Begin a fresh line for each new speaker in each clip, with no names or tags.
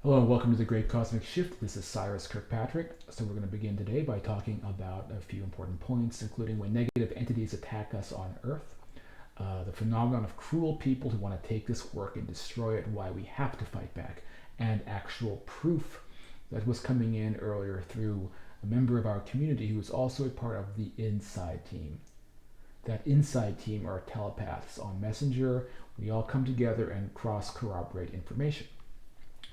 Hello and welcome to the Great Cosmic Shift. This is Cyrus Kirkpatrick. So we're going to begin today by talking about a few important points, including when negative entities attack us on Earth, the phenomenon of cruel people who want to take this work and destroy it, why we have to fight back, and actual proof that was coming in earlier through a member of our community who is also a part of the inside team. That inside team are telepaths on Messenger. We all come together and cross-corroborate information.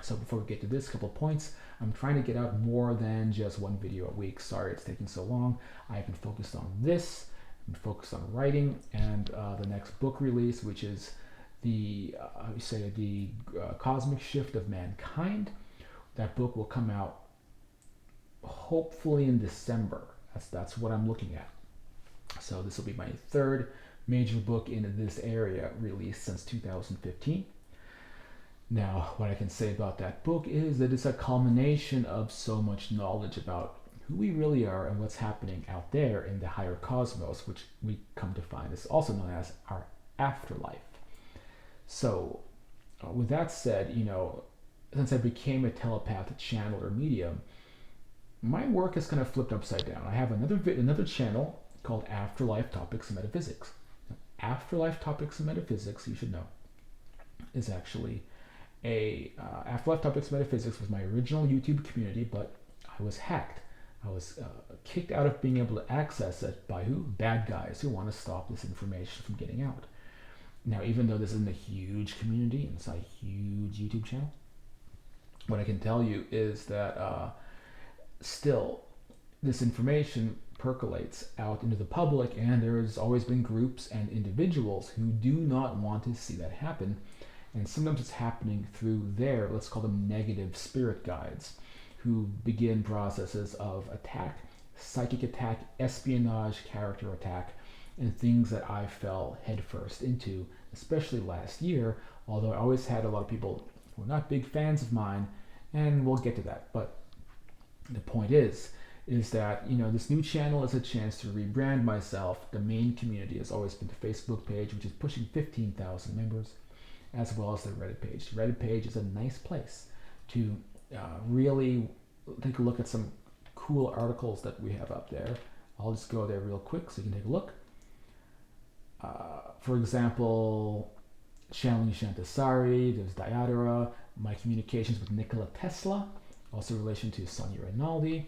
So before we get to this, couple of points. I'm trying to get out more than just one video a week. Sorry it's taking so long. I've been focused on this, I've been focused on writing, and the next book release, which is the Cosmic Shift of Mankind. That book will come out hopefully in December. That's what I'm looking at. So this will be my third major book in this area released since 2015. Now, what I can say about that book is that it's a culmination of so much knowledge about who we really are and what's happening out there in the higher cosmos, which we come to find is also known as our afterlife. So, with that said, since I became a telepath channeler medium, my work is kind of flipped upside down. I have another channel called Afterlife Topics and Metaphysics. Now, Afterlife Topics and Metaphysics, you should know, is actually Afterlife Topics Metaphysics was my original YouTube community, but I was hacked. I was kicked out of being able to access it by who? Bad guys who want to stop this information from getting out. Now, even though this isn't a huge community and it's not a huge YouTube channel, what I can tell you is that still this information percolates out into the public, and there's always been groups and individuals who do not want to see that happen. And sometimes it's happening through their, let's call them negative spirit guides, who begin processes of attack, psychic attack, espionage, character attack, and things that I fell headfirst into, especially last year, although I always had a lot of people who were not big fans of mine, and we'll get to that. But the point is that, this new channel is a chance to rebrand myself. The main community has always been the Facebook page, which is pushing 15,000 members, as well as the Reddit page. The Reddit page is a nice place to really take a look at some cool articles that we have up there. I'll just go there real quick so you can take a look. For example, channeling Shantasari, there's Diodora, my communications with Nikola Tesla, also in relation to Sonia Rinaldi.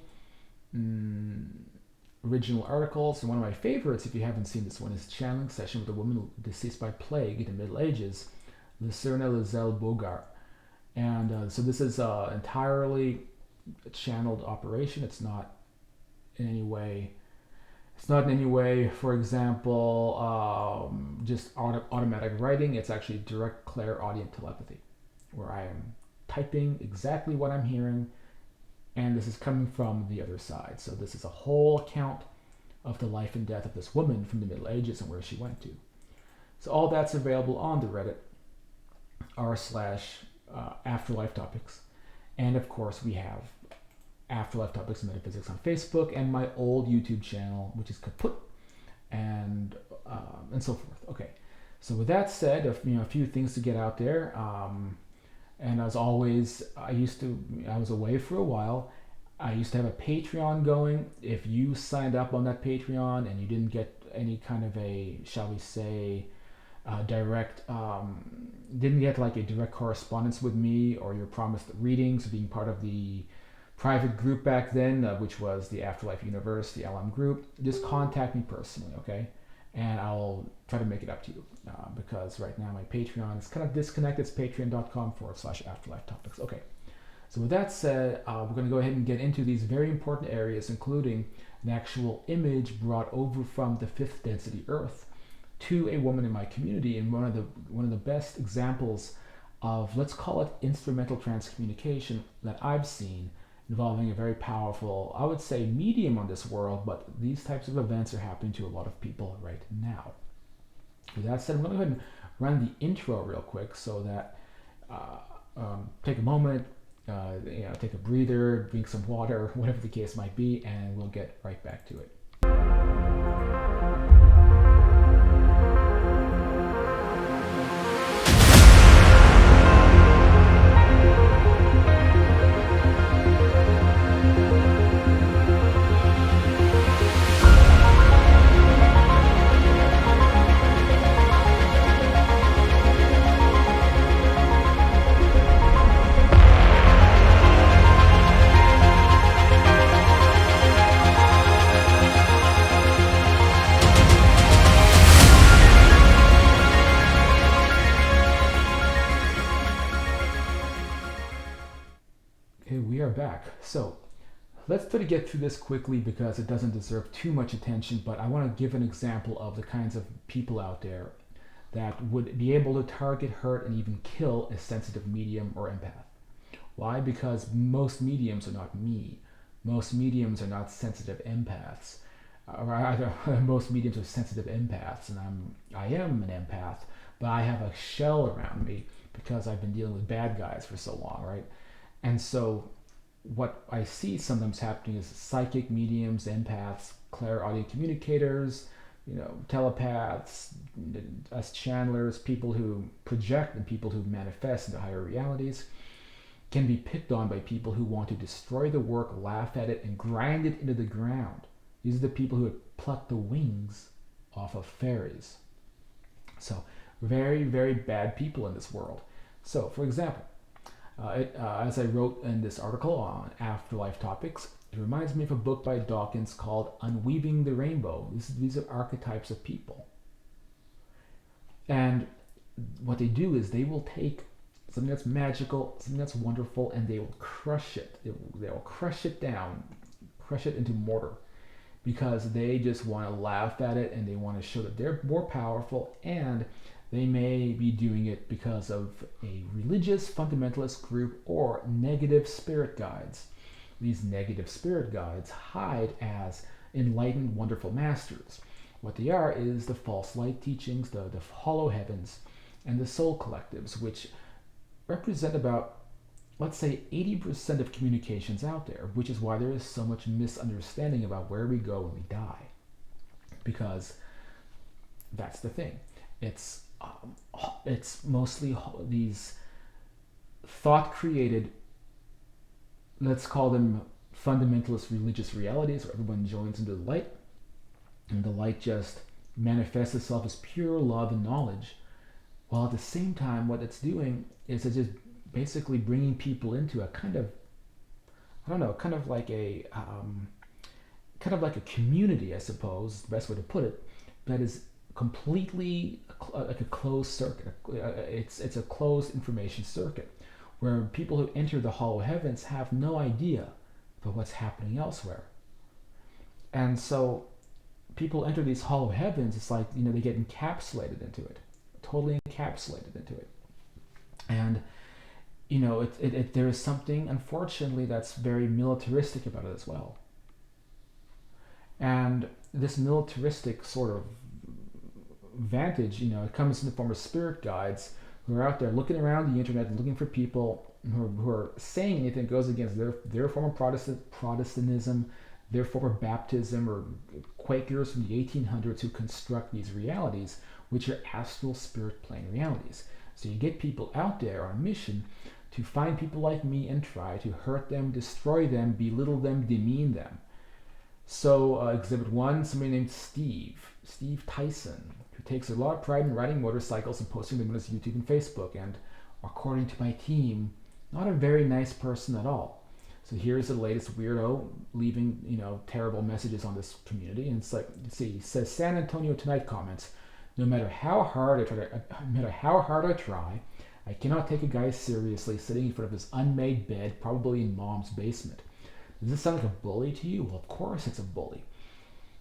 Original articles, and one of my favorites, if you haven't seen this one, is Channeling Session with a woman deceased by plague in the Middle Ages, Lucerna Lizelle Bogart. And so this is entirely a channeled operation. It's not in any way, for example, just automatic writing. It's actually direct clairaudient telepathy, where I am typing exactly what I'm hearing, and this is coming from the other side. So this is a whole account of the life and death of this woman from the Middle Ages and where she went to. So all that's available on the Reddit r/Afterlife Topics. And of course we have Afterlife Topics and Metaphysics on Facebook, and my old YouTube channel, which is kaput, and so forth. Okay, so with that said, a few things to get out there. And as always, I was away for a while. I used to have a Patreon going. If you signed up on that Patreon and you didn't get any kind of a, shall we say, didn't get like a direct correspondence with me, or your promised readings, being part of the private group back then, which was the Afterlife Universe, the LM group, just contact me personally, okay? And I'll try to make it up to you, because right now my Patreon is kind of disconnected. It's patreon.com/Afterlife Topics. Okay, so with that said, we're going to go ahead and get into these very important areas, including an actual image brought over from the fifth density Earth to a woman in my community, and one of the best examples of, let's call it, instrumental transcommunication that I've seen, involving a very powerful, I would say, medium on this world, but these types of events are happening to a lot of people right now. With that said, I'm going to go ahead and run the intro real quick so that take a moment, take a breather, drink some water, whatever the case might be, and we'll get right back to it. Okay, we are back. So let's try to get through this quickly because it doesn't deserve too much attention, but I want to give an example of the kinds of people out there that would be able to target, hurt, and even kill a sensitive medium or empath. Why? Because most mediums are not me. Most mediums are not sensitive empaths. Or rather, most mediums are sensitive empaths, and I am an empath, but I have a shell around me because I've been dealing with bad guys for so long, right? And so what I see sometimes happening is psychic mediums, empaths, clairaudient communicators, telepaths, us channelers, people who project and people who manifest into higher realities can be picked on by people who want to destroy the work, laugh at it, and grind it into the ground. These are the people who would pluck the wings off of fairies. So very, very bad people in this world. So, for example, as I wrote in this article on Afterlife Topics, it reminds me of a book by Dawkins called Unweaving the Rainbow. These are archetypes of people. And what they do is they will take something that's magical, something that's wonderful, and they will crush it. They will crush it down, crush it into mortar, because they just want to laugh at it and they want to show that they're more powerful, and they may be doing it because of a religious fundamentalist group or negative spirit guides. These negative spirit guides hide as enlightened, wonderful masters. What they are is the false light teachings, the hollow heavens, and the soul collectives, which represent about, let's say, 80% of communications out there, which is why there is so much misunderstanding about where we go when we die. Because that's the thing. It's mostly these thought-created, let's call them fundamentalist religious realities, where everyone joins into the light, and the light just manifests itself as pure love and knowledge, while at the same time what it's doing is it's just basically bringing people into a kind of, I don't know, kind of like a community, I suppose, the best way to put it, that is completely like a closed circuit. It's a closed information circuit where people who enter the hollow heavens have no idea about what's happening elsewhere. And so people enter these hollow heavens, it's like, they get encapsulated into it, totally encapsulated into it. And there is something, unfortunately, that's very militaristic about it as well. And this militaristic sort of vantage, it comes in the form of spirit guides who are out there looking around the internet, looking for people who are saying anything that goes against their form of Protestantism, their form of baptism, or Quakers from the 1800s who construct these realities, which are astral spirit plane realities. So you get people out there on a mission to find people like me and try to hurt them, destroy them, belittle them, demean them. So Exhibit 1, somebody named Steve Tyson, who takes a lot of pride in riding motorcycles and posting them on his YouTube and Facebook, and according to my team, not a very nice person at all. So here's the latest weirdo leaving, terrible messages on this community, and it's like, he says, San Antonio Tonight comments, no matter how hard I try, I cannot take a guy seriously sitting in front of his unmade bed, probably in mom's basement. Does this sound like a bully to you? Well, of course it's a bully.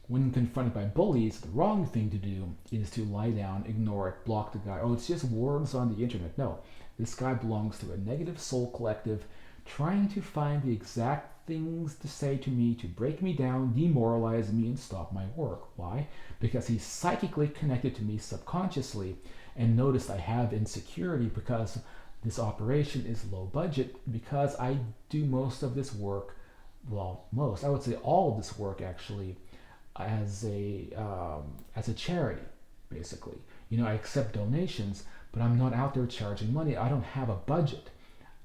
When confronted by bullies, the wrong thing to do is to lie down, ignore it, block the guy. Oh, it's just words on the internet. No, this guy belongs to a negative soul collective trying to find the exact things to say to me to break me down, demoralize me, and stop my work. Why? Because he's psychically connected to me subconsciously and noticed I have insecurity because this operation is low budget, because I do most of this work, I would say all of this work actually, as a charity, basically. I accept donations, but I'm not out there charging money. I don't have a budget.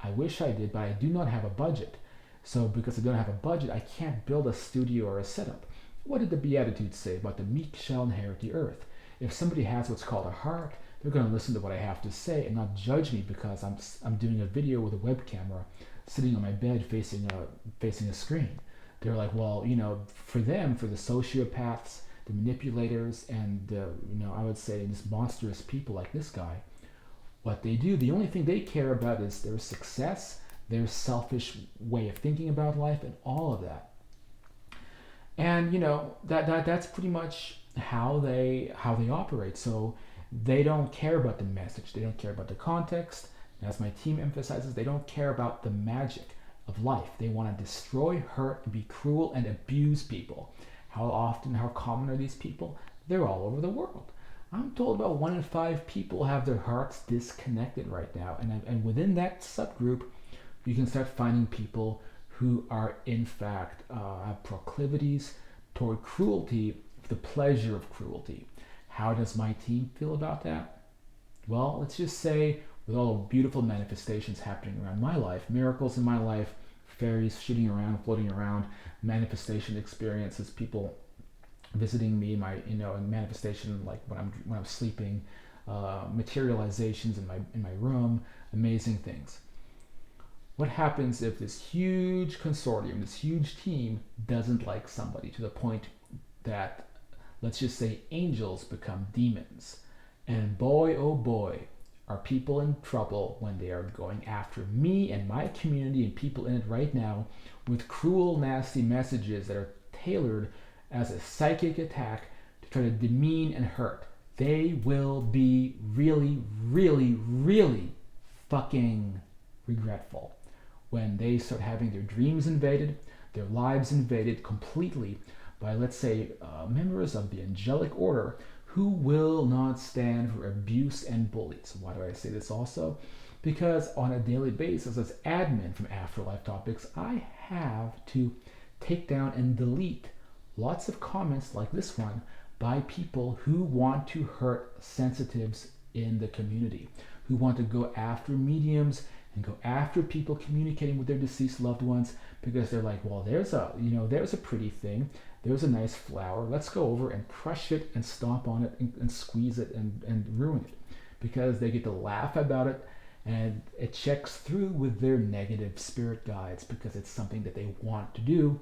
I wish I did, but I do not have a budget. So because I don't have a budget, I can't build a studio or a setup. What did the Beatitudes say about the meek shall inherit the earth? If somebody has what's called a heart, they're going to listen to what I have to say and not judge me because I'm doing a video with a web camera sitting on my bed facing a screen. They're like, well, for them, for the sociopaths, the manipulators, and I would say just monstrous people like this guy, what they do, the only thing they care about is their success, their selfish way of thinking about life, and all of that. And that's pretty much how they operate. So they don't care about the message, they don't care about the context. And as my team emphasizes, they don't care about the magic of life. They want to destroy, hurt, be cruel, and abuse people. How common are these people? They're all over the world. I'm told about 1 in 5 people have their hearts disconnected right now. And within that subgroup, you can start finding people who are in fact have proclivities toward cruelty, the pleasure of cruelty. How does my team feel about that? Well, let's just say with all the beautiful manifestations happening around my life, miracles in my life, fairies shooting around, floating around, manifestation experiences, people visiting me in manifestation, like when I'm sleeping, materializations in my room, amazing things. What happens if this huge consortium, this huge team doesn't like somebody to the point that, let's just say, angels become demons? And boy, oh boy, are people in trouble when they are going after me and my community and people in it right now with cruel, nasty messages that are tailored as a psychic attack to try to demean and hurt. They will be really, really, really fucking regretful when they start having their dreams invaded, their lives invaded completely by, let's say, members of the angelic order who will not stand for abuse and bullies. Why do I say this also? Because on a daily basis, as admin from Afterlife Topics, I have to take down and delete lots of comments like this one by people who want to hurt sensitives in the community, who want to go after mediums and go after people communicating with their deceased loved ones, because they're like, well, there's a pretty thing, there's a nice flower, let's go over and crush it and stomp on it and squeeze it and ruin it, because they get to laugh about it and it checks through with their negative spirit guides, because it's something that they want to do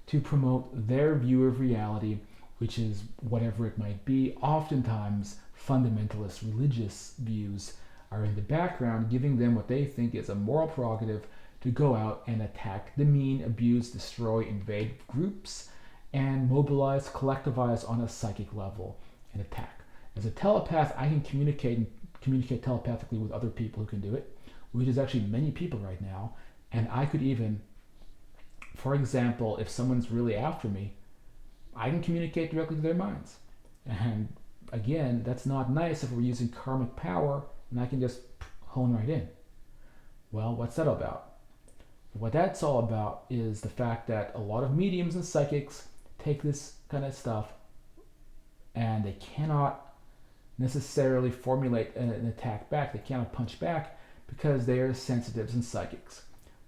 to promote their view of reality, which is whatever it might be. Oftentimes fundamentalist religious views are in the background, giving them what they think is a moral prerogative to go out and attack, demean, abuse, destroy, invade groups, and mobilize, collectivize on a psychic level and attack. As a telepath, I can communicate telepathically with other people who can do it, which is actually many people right now. And I could even, for example, if someone's really after me, I can communicate directly to their minds. And again, that's not nice if we're using karmic power and I can just hone right in. Well, what's that about? What that's all about is the fact that a lot of mediums and psychics take this kind of stuff and they cannot necessarily formulate an attack back. They cannot punch back because they are sensitives and psychics.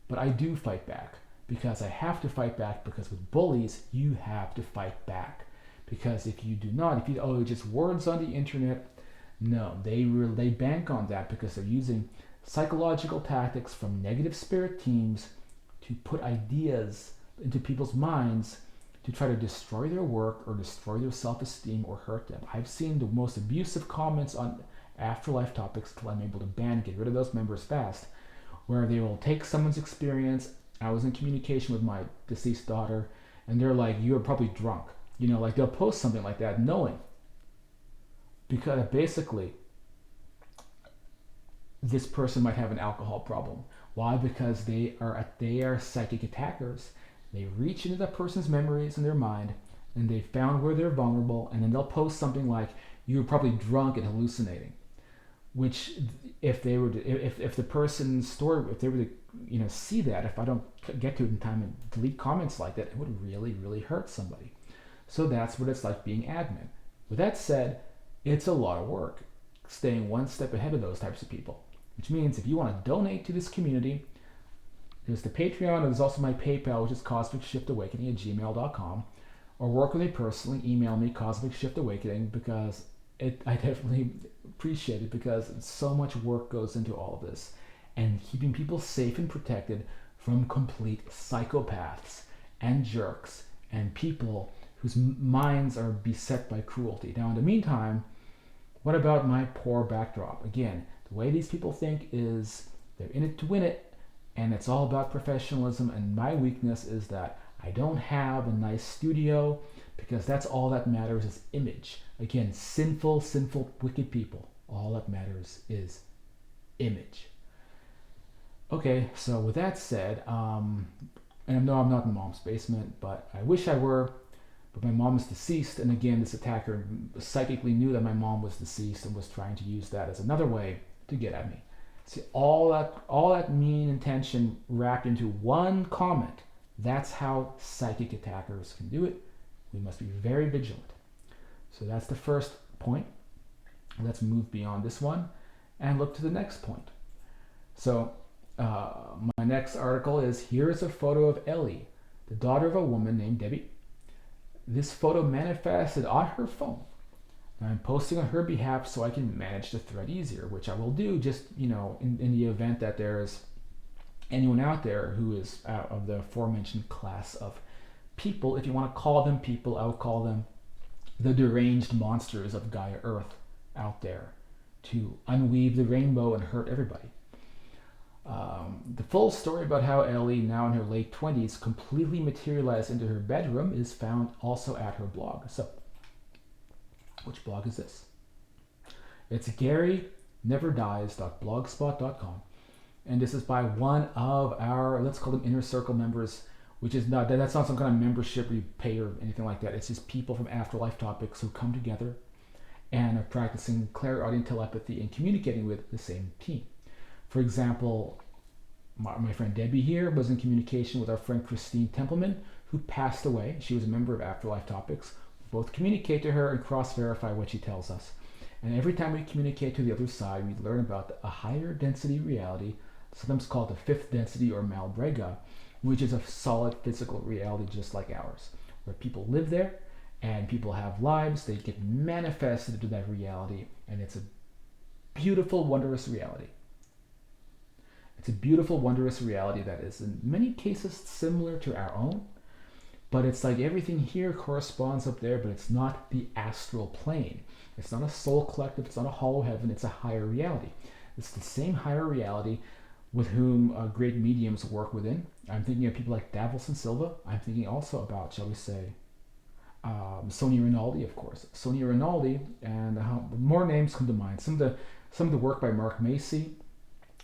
But I do fight back, because I have to fight back, because with bullies, you have to fight back. Because if you do not, just words on the internet, no, they bank on that, because they're using psychological tactics from negative spirit teams to put ideas into people's minds to try to destroy their work or destroy their self-esteem or hurt them. I've seen the most abusive comments on Afterlife Topics until I'm able to get rid of those members fast, where they will take someone's experience. I was in communication with my deceased daughter, and they're like, "You're probably drunk." Like they'll post something like that, knowing, because basically this person might have an alcohol problem. Why? Because they are psychic attackers. They reach into that person's memories in their mind, and they found where they're vulnerable, and then they'll post something like, "You're probably drunk and hallucinating," which, if the person's story, if they were to see that, if I don't get to it in time and delete comments like that, it would really, really hurt somebody. So that's what it's like being admin. With that said, it's a lot of work staying one step ahead of those types of people, which means if you want to donate to this community, there's the Patreon, and there's also my PayPal, which is cosmicshiftawakening@gmail.com, or work with me personally, email me, cosmicshiftawakening, because I definitely appreciate it, because so much work goes into all of this, and keeping people safe and protected from complete psychopaths and jerks and people whose minds are beset by cruelty. Now, in the meantime, what about my poor backdrop? Again, the way these people think is they're in it to win it, And it's all about professionalism, and my weakness is that I don't have a nice studio, because that's all that matters is image. Again, sinful, wicked people. All that matters is image. Okay, so with that said, and no, I'm not in mom's basement, but I wish I were. But my mom is deceased, and again, this attacker psychically knew that my mom was deceased and was trying to use that as another way to get at me. See, all that mean intention wrapped into one comment. That's how psychic attackers can do it. We must be very vigilant. So that's the first point. Let's move beyond this one and look to the next point. So my next article is, here's a photo of Ellie, the daughter of a woman named Debbie. This photo manifested on her phone. Now I'm posting on her behalf so I can manage the thread easier, which I will do just, in the event that there's anyone out there who is out of the aforementioned class of people. If you want to call them people, I would call them the deranged monsters of Gaia Earth out there to unweave the rainbow and hurt everybody. The full story about how Ellie, now in her late 20s, completely materialized into her bedroom is found also at her blog. So, which blog is this? It's GaryNeverDies.blogspot.com. And this is by one of our, let's call them inner circle members, which is not, that's not some kind of membership you pay or anything like that. It's just people from Afterlife Topics who come together and are practicing clairaudient telepathy and communicating with the same team. For example, my friend Debbie here was in communication with our friend Christine Templeman, who passed away. She was a member of Afterlife Topics. We both communicate to her and cross-verify what she tells us. And every time we communicate to the other side, we learn about a higher density reality, sometimes called the fifth density or Malbrega, which is a solid physical reality just like ours, where people live there and people have lives. They get manifested into that reality, and it's a beautiful, wondrous reality. It's a beautiful, wondrous reality that is in many cases similar to our own, but it's like everything here corresponds up there, but it's not the astral plane. It's not a soul collective, it's not a hollow heaven, it's a higher reality. It's the same higher reality with whom great mediums work within. I'm thinking of people like Davos and Silva. I'm thinking also about, shall we say, Sonia Rinaldi, of course. Sonia Rinaldi, and more names come to mind. Some of the work by Mark Macy.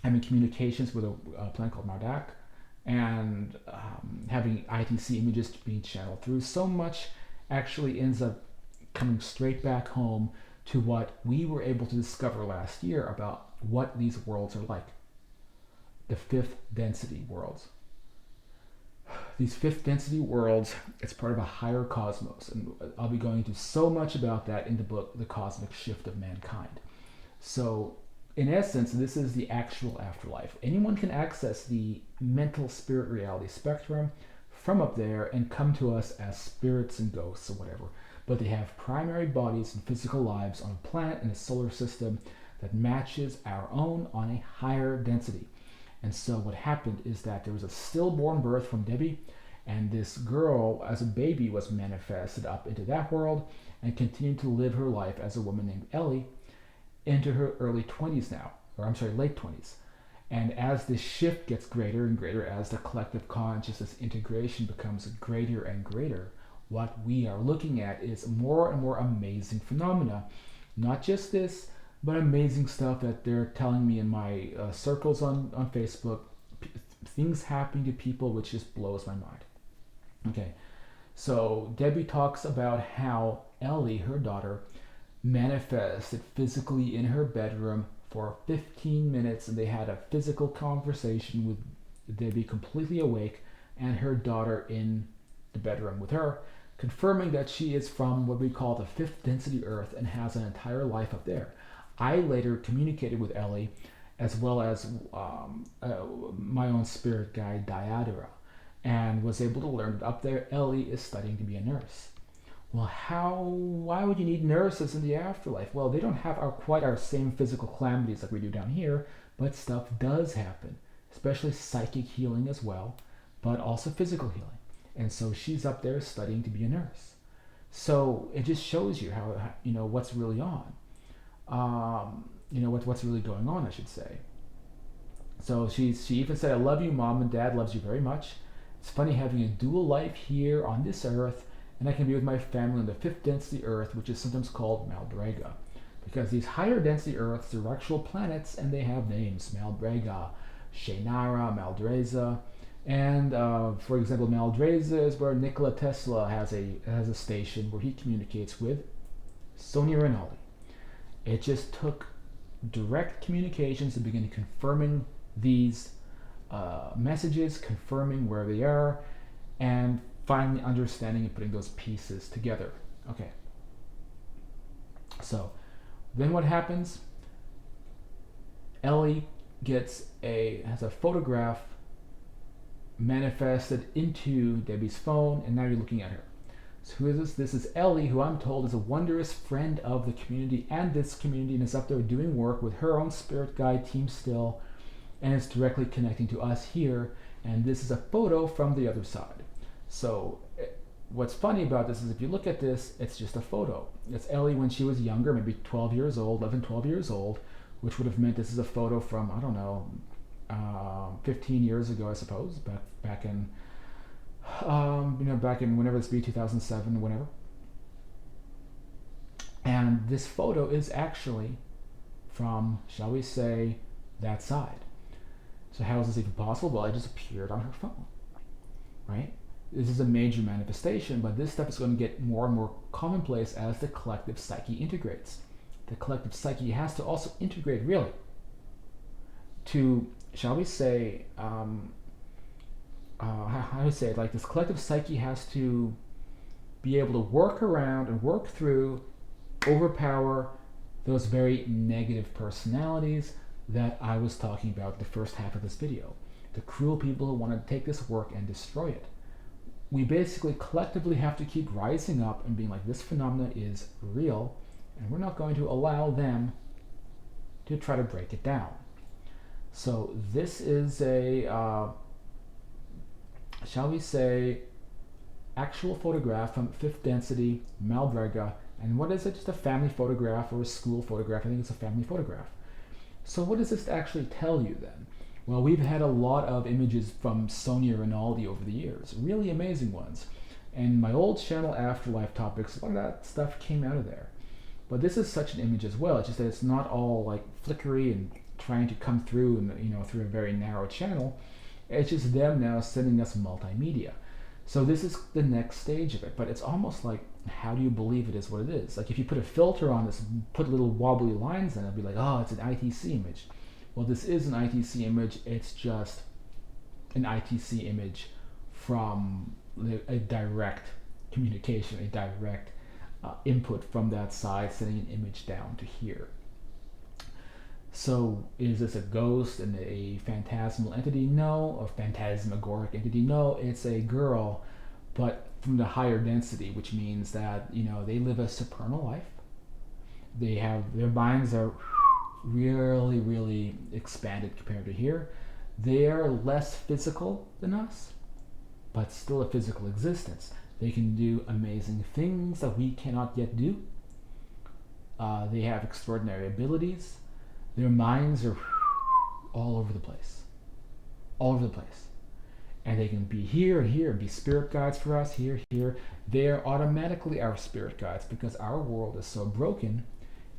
I'm in communications with a planet called Mardak, and having ITC images being channeled through. So much actually ends up coming straight back home to what we were able to discover last year about what these worlds are like. The fifth density worlds. These fifth density worlds, it's part of a higher cosmos, and I'll be going into so much about that in the book, The Cosmic Shift of Mankind. So, in essence, this is the actual afterlife. Anyone can access the mental spirit reality spectrum from up there and come to us as spirits and ghosts or whatever. But they have primary bodies and physical lives on a planet in a solar system that matches our own on a higher density. And so what happened is that there was a stillborn birth from Debbie, and this girl as a baby was manifested up into that world and continued to live her life as a woman named Ellie into her early 20s now, late 20s. And as this shift gets greater and greater, as the collective consciousness integration becomes greater and greater, what we are looking at is more and more amazing phenomena. Not just this, but amazing stuff that they're telling me in my circles on Facebook, things happening to people which just blows my mind. Okay, so Debbie talks about how Ellie, her daughter, manifested physically in her bedroom for 15 minutes, and they had a physical conversation with Debbie completely awake and her daughter in the bedroom with her, confirming that she is from what we call the fifth density Earth and has an entire life up there. I later communicated with Ellie, as well as my own spirit guide Diadora, and was able to learn that up there Ellie is studying to be a nurse. Well, why would you need nurses in the afterlife? Well, they don't have quite our same physical calamities like we do down here, but stuff does happen, especially psychic healing as well, but also physical healing. And so she's up there studying to be a nurse. So it just shows you how what's really on. What's really going on, I should say. So she even said, "I love you, Mom, and Dad loves you very much. It's funny having a dual life here on this earth, and I can be with my family on the fifth density Earth, which is sometimes called Malbrega. Because these higher density Earths are actual planets, and they have names: Malbrega, Sheinara, Maldreza, and for example, Maldreza is where Nikola Tesla has a station where he communicates with Sonia Rinaldi. It just took direct communications to begin confirming these messages, confirming where they are, and finally understanding and putting those pieces together. Okay. So then what happens? Ellie has a photograph manifested into Debbie's phone, and now you're looking at her. So who is this? This is Ellie, who I'm told is a wondrous friend of the community and this community, and is up there doing work with her own spirit guide, Team Still, and it's directly connecting to us here. And this is a photo from the other side. So what's funny about this is if you look at this, it's just a photo. It's Ellie when she was younger, maybe 12 years old, 11, 12 years old, which would have meant this is a photo from, I don't know, 15 years ago, I suppose, back in back in whenever this be, 2007, whenever. And this photo is actually from, shall we say, that side. So how is this even possible? Well, it just appeared on her phone, right? This is a major manifestation, but this stuff is going to get more and more commonplace as the collective psyche integrates. The collective psyche has to also integrate, really, to, shall we say, how do I say it? Like, this collective psyche has to be able to work around and work through, overpower those very negative personalities that I was talking about in the first half of this video. The cruel people who want to take this work and destroy it. We basically collectively have to keep rising up and being like, this phenomena is real, and we're not going to allow them to try to break it down. So this is a, shall we say, actual photograph from fifth density, Malbrega. And what is it? Just a family photograph or a school photograph? I think it's a family photograph. So what does this actually tell you then? Well, we've had a lot of images from Sonia Rinaldi over the years, really amazing ones. And my old channel, Afterlife Topics, a lot of that stuff came out of there. But this is such an image as well. It's just that it's not all like flickery and trying to come through and through a very narrow channel. It's just them now sending us multimedia. So this is the next stage of it. But it's almost like, how do you believe it is what it is? Like if you put a filter on this, put little wobbly lines in it, it'll be like, oh, it's an ITC image. Well, this is an ITC image. It's just an ITC image from a direct communication, a direct input from that side, sending an image down to here. So is this a ghost and a phantasmal entity? No. A phantasmagoric entity? No. It's a girl, but from the higher density, which means that they live a supernal life. They have, their minds are really, really expanded compared to here. They are less physical than us, but still a physical existence. They can do amazing things that we cannot yet do. They have extraordinary abilities. Their minds are all over the place. All over the place. And they can be here and here and be spirit guides for us, here, here. They are automatically our spirit guides because our world is so broken.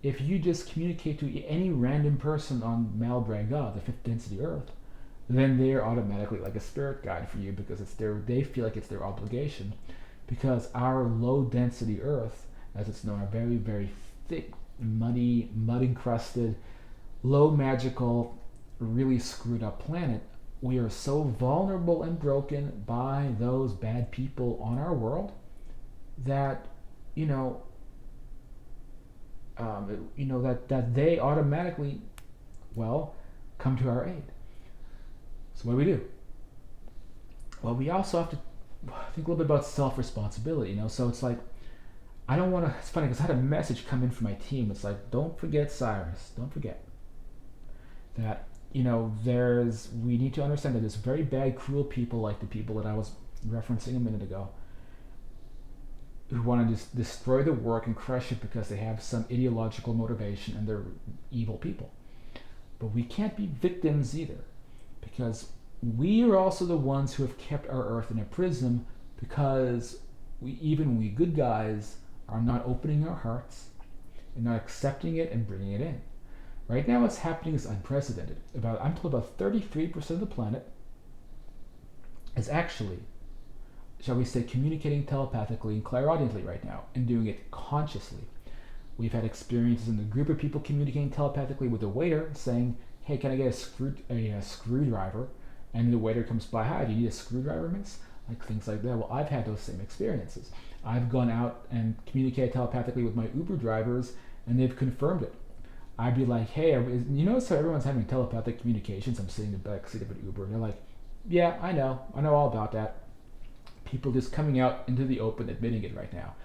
If you just communicate to any random person on Malbrega, the fifth density Earth, then they are automatically like a spirit guide for you because they feel like it's their obligation. Because our low density Earth, as it's known, a very, very thick, muddy, mud encrusted, low magical, really screwed up planet, we are so vulnerable and broken by those bad people on our world that that they automatically come to our aid. So what do we do? Well, we also have to think a little bit about self-responsibility. So it's like, I don't want to. It's funny because I had a message come in from my team. It's like, don't forget Cyrus. Don't forget that we need to understand that there's very bad, cruel people like the people that I was referencing a minute ago, who want to just destroy the work and crush it because they have some ideological motivation and they're evil people. But we can't be victims either. because we are also the ones who have kept our earth in a prison, because we good guys are not opening our hearts and not accepting it and bringing it in. Right now, what's happening is unprecedented. I'm told about 33% of the planet is actually, shall we say, communicating telepathically and clairaudiently right now, and doing it consciously. We've had experiences in the group of people communicating telepathically with the waiter, saying, "Hey, can I get a screwdriver?" And the waiter comes by, "Hi, do you need a screwdriver, miss?" Like things like that. Well, I've had those same experiences. I've gone out and communicated telepathically with my Uber drivers, and they've confirmed it. I'd be like, "Hey, you notice how everyone's having telepathic communications?" I'm sitting in the back seat of an Uber, and they're like, "Yeah, I know all about that." People just coming out into the open, admitting it right now.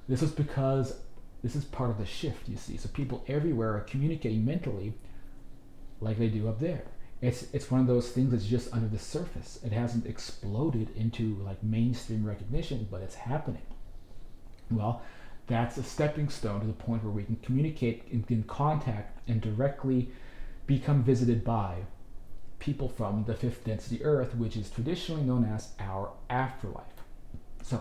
This is because this is part of the shift, you see. So people everywhere are communicating mentally like they do up there. It's one of those things that's just under the surface. It hasn't exploded into like mainstream recognition, but it's happening. Well, that's a stepping stone to the point where we can communicate and can contact and directly become visited by people from the fifth density Earth, which is traditionally known as our afterlife. So,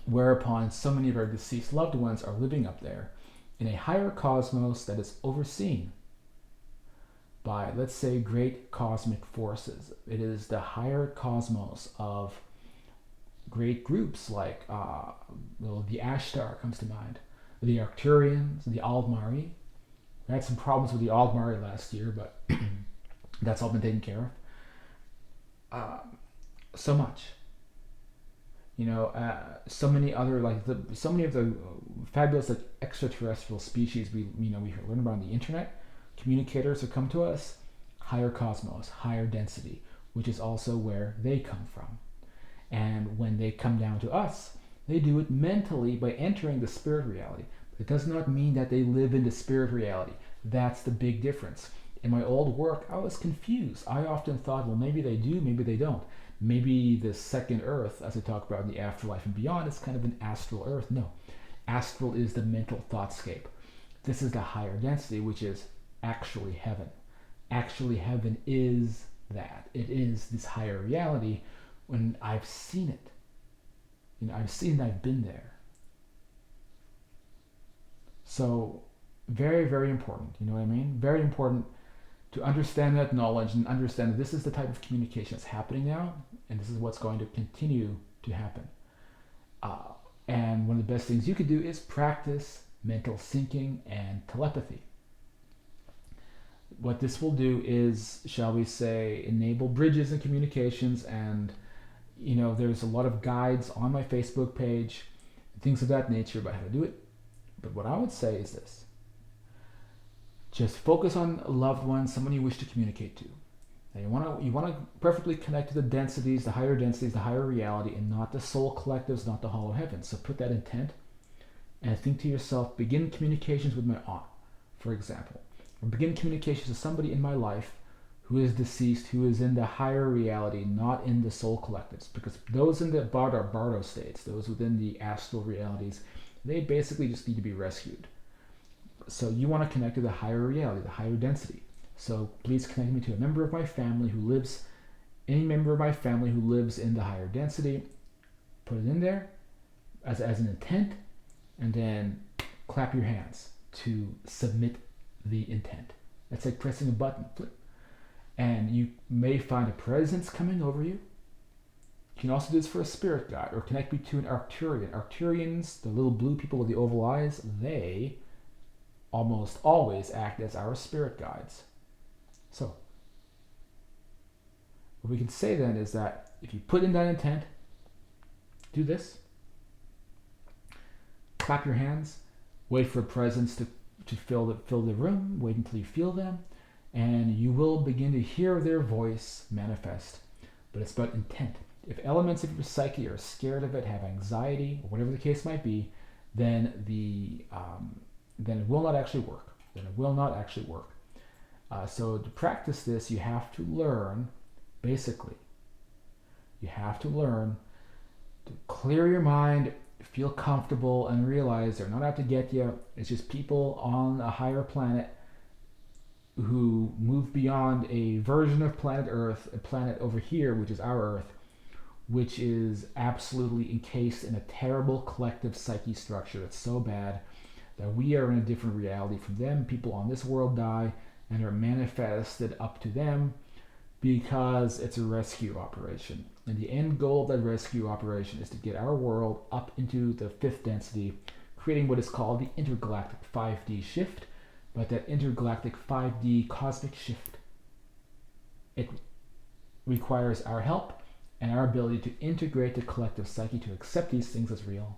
whereupon so many of our deceased loved ones are living up there in a higher cosmos that is overseen by, let's say, great cosmic forces. It is the higher cosmos of great groups like the Ashtar comes to mind, the Arcturians, the Aldmari. We had some problems with the Aldmari last year, but that's all been taken care of. So much, so many other so many of the fabulous extraterrestrial species we learn about on the internet. Communicators who come to us, higher cosmos, higher density, which is also where they come from. And when they come down to us, they do it mentally by entering the spirit reality. But it does not mean that they live in the spirit reality. That's the big difference. In my old work, I was confused. I often thought, well, maybe they do, maybe they don't. Maybe the second Earth, as I talk about in the afterlife and beyond, is kind of an astral Earth. No. Astral is the mental thoughtscape. This is the higher density, which is actually heaven. Actually, heaven is that. It is this higher reality when I've seen it. I've been there. So, very, very important. You know what I mean? Very important to understand that knowledge and understand that this is the type of communication that's happening now, and this is what's going to continue to happen. And one of the best things you could do is practice mental syncing and telepathy. What this will do is, shall we say, enable bridges in communications, and there's a lot of guides on my Facebook page, things of that nature about how to do it. But what I would say is this: just focus on a loved one, someone you wish to communicate to. Now you want to perfectly connect to the densities, the higher reality, and not the soul collectives, not the hollow heavens. So put that intent and think to yourself, begin communications with my aunt, for example. Or begin communications with somebody in my life who is deceased, who is in the higher reality, not in the soul collectives. Because those in the bardo states, those within the astral realities, they basically just need to be rescued. So you want to connect to the higher reality, the higher density. So please connect me to a member of my family who lives, any member of my family who lives in the higher density. Put it in there as an intent, and then clap your hands to submit the intent. That's like pressing a button. Flip. And you may find a presence coming over you. You can also do this for a spirit guide, or connect me to an Arcturian. Arcturians, the little blue people with the oval eyes, they almost always act as our spirit guides. So, what we can say then is that if you put in that intent, do this, clap your hands, wait for a presence to fill the room, wait until you feel them, and you will begin to hear their voice manifest. But it's about intent. If elements of your psyche are scared of it, have anxiety, or whatever the case might be, then it will not actually work. So to practice this, you have to learn to clear your mind, feel comfortable, and realize they're not out to get you. It's just people on a higher planet who move beyond a version of planet Earth, a planet over here, which is our Earth, which is absolutely encased in a terrible collective psyche structure that's so bad that we are in a different reality from them. People on this world die and are manifested up to them because it's a rescue operation. And the end goal of that rescue operation is to get our world up into the fifth density, creating what is called the intergalactic 5D shift. But that intergalactic 5D cosmic shift, it requires our help and our ability to integrate the collective psyche to accept these things as real.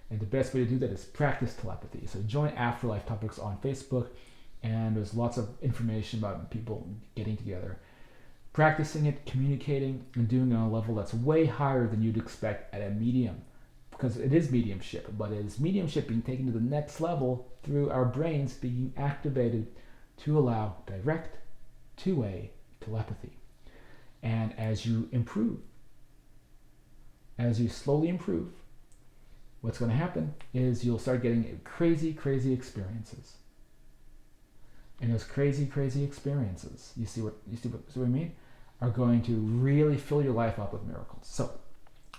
And the best way to do that is practice telepathy. So join Afterlife Topics on Facebook, and there's lots of information about people getting together, practicing it, communicating, and doing it on a level that's way higher than you'd expect at a medium. Because it is mediumship, but it is mediumship being taken to the next level through our brains being activated to allow direct, two-way telepathy. And as you improve, as you slowly improve, what's going to happen is you'll start getting crazy, crazy experiences. And those crazy, crazy experiences, you see what I mean, are going to really fill your life up with miracles. So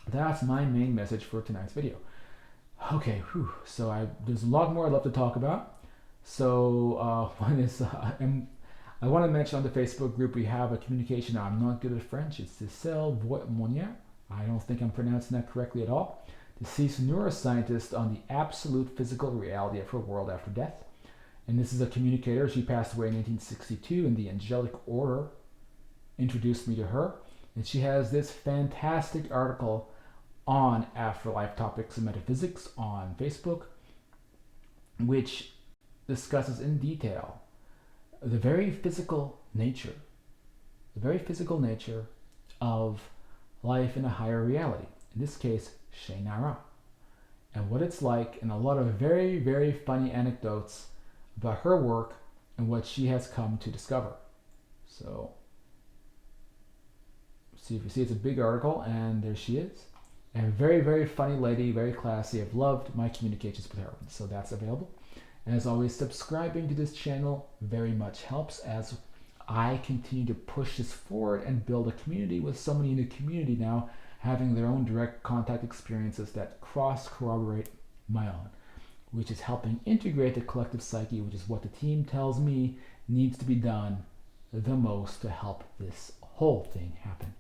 that's my main message for tonight's video. Okay, so there's a lot more I'd love to talk about. So one is, I want to mention on the Facebook group we have a communication. Now, I'm not good at French. It's Cecile Voitmonier. I don't think I'm pronouncing that correctly at all. Deceased neuroscientist on the absolute physical reality of her world after death. And this is a communicator. She passed away in 1962, and the angelic order introduced me to her. And she has this fantastic article on Afterlife Topics and Metaphysics on Facebook, which discusses in detail the very physical nature of life in a higher reality. In this case, Sheinara, and what it's like, and a lot of very, very funny anecdotes about her work and what she has come to discover. So, see if you see, it's a big article, and there she is. And very, very funny lady, very classy. I've loved my communications with her. So that's available. And as always, subscribing to this channel very much helps as I continue to push this forward and build a community with so many in the community now having their own direct contact experiences that cross-corroborate my own, which is helping integrate the collective psyche, which is what the team tells me needs to be done the most to help this whole thing happen.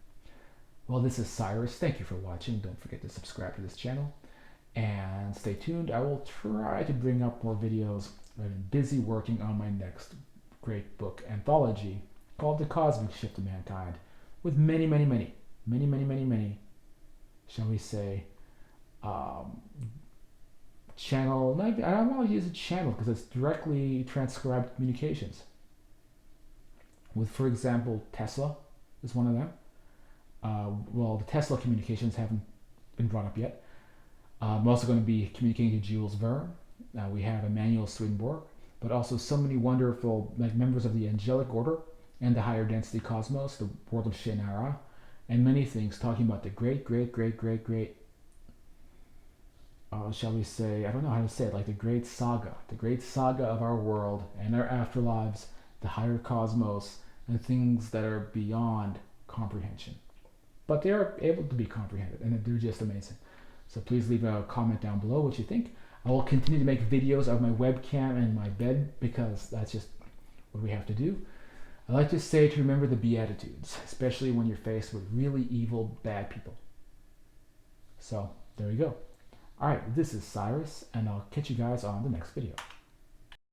Well, this is Cyrus. Thank you for watching. Don't forget to subscribe to this channel and stay tuned. I will try to bring up more videos. I'm busy working on my next great book anthology called The Cosmic Shift of Mankind, with many, shall we say, channel, I don't want to use a channel because it's directly transcribed communications. With, for example, Tesla is one of them. Well, the Tesla communications haven't been brought up yet. I'm also going to be communicating to Jules Verne. We have Emmanuel Swedenborg, but also so many wonderful members of the angelic order and the higher density cosmos, the world of Sheinara, and many things talking about the great, shall we say, I don't know how to say it, like the great saga of our world and our afterlives, the higher cosmos, and things that are beyond comprehension. But they are able to be comprehended, and they're just amazing. So please leave a comment down below what you think. I will continue to make videos of my webcam and my bed because that's just what we have to do. I like to say to remember the Beatitudes, especially when you're faced with really evil, bad people. So there you go. All right, this is Cyrus, and I'll catch you guys on the next video.